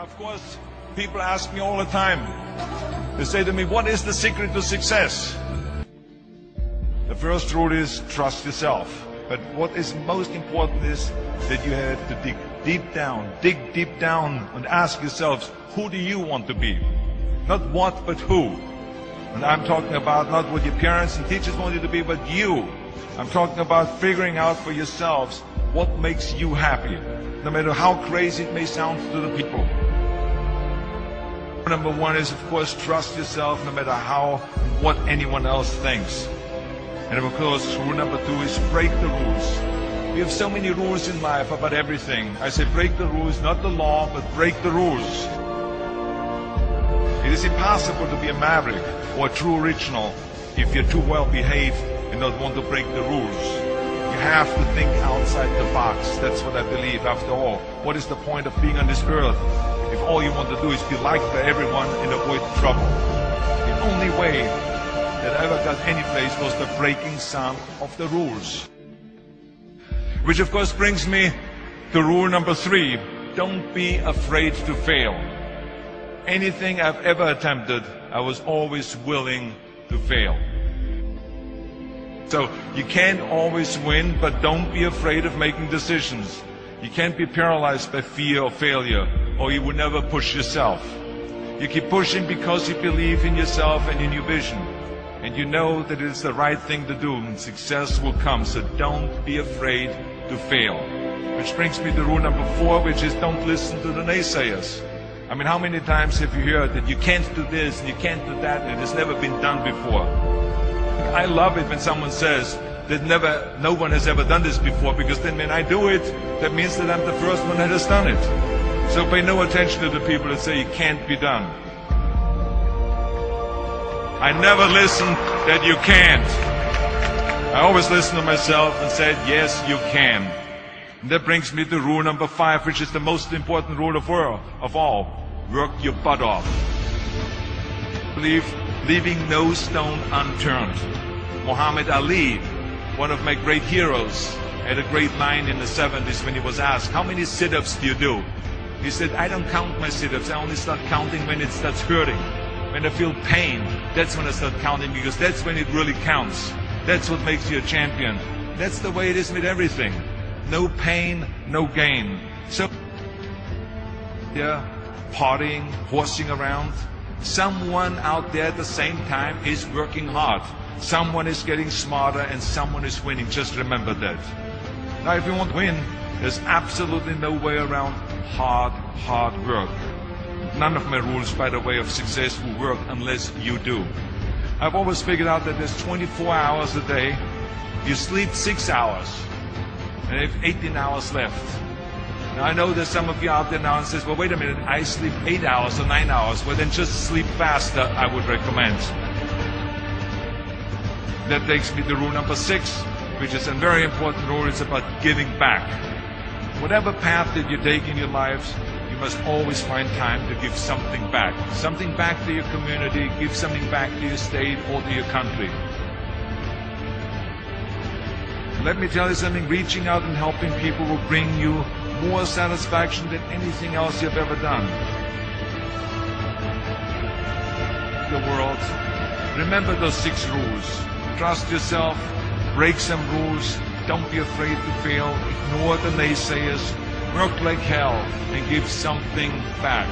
Of course, people ask me all the time. They say to me, what is the secret to success? The first rule is trust yourself. But what is most important is that you have to dig deep down and ask yourselves, who do you want to be? Not what, but who. And I'm talking about not what your parents and teachers want you to be, but you. I'm talking about figuring out for yourselves what makes you happy, no matter how crazy it may sound to the people. Number one is, of course, trust yourself no matter what anyone else thinks. And of course, rule number two is break the rules. We have so many rules in life about everything. I say break the rules, not the law, but break the rules. It is impossible to be a maverick or a true original if you're too well behaved and not want to break the rules. You have to think outside the box. That's what I believe. After all, what is the point of being on this earth if all you want to do is be liked by everyone and avoid trouble? The only way that I ever got any place was the breaking some of the rules. Which of course brings me to rule number three. Don't be afraid to fail. Anything I've ever attempted, I was always willing to fail. So you can't always win, but don't be afraid of making decisions. You can't be paralyzed by fear of failure, or you will never push yourself. You keep pushing because you believe in yourself and in your vision. And you know that it is the right thing to do, and success will come. So don't be afraid to fail. Which brings me to rule number four, which is don't listen to the naysayers. I mean, how many times have you heard that you can't do this and you can't do that, and it has never been done before? I love it when someone says that no one has ever done this before, because then when I do it, that means that I'm the first one that has done it. So pay no attention to the people that say it can't be done. I never listen that you can't. I always listen to myself and said, yes, you can. And that brings me to rule number five, which is the most important rule of all. Work your butt off. Leaving no stone unturned. Muhammad Ali, one of my great heroes, had a great line in the 70s when he was asked, how many sit-ups do you do? He said, I don't count my sit-ups. I only start counting when it starts hurting. When I feel pain, that's when I start counting, because that's when it really counts. That's what makes you a champion. That's the way it is with everything. No pain, no gain. So, yeah, partying, horsing around. Someone out there at the same time is working hard. Someone is getting smarter and someone is winning. Just remember that. Now, if you want to win, there's absolutely no way around hard work. None of my rules, by the way, of success will work unless you do. I've always figured out that there's 24 hours a day. You sleep 6 hours, and you have 18 hours left. Now, I know there's some of you out there now and says, well, wait a minute, I sleep 8 hours or 9 hours. Well, then just sleep faster, I would recommend. That takes me to rule number 6, which is a very important rule. It's about giving back. Whatever path that you take in your lives, you must always find time to give something back. Something back to your community, give something back to your state or to your country. Let me tell you something, reaching out and helping people will bring you more satisfaction than anything else you've ever done. The world. Remember those 6 rules. Trust yourself, break some rules, don't be afraid to fail, ignore the naysayers, work like hell, and give something back.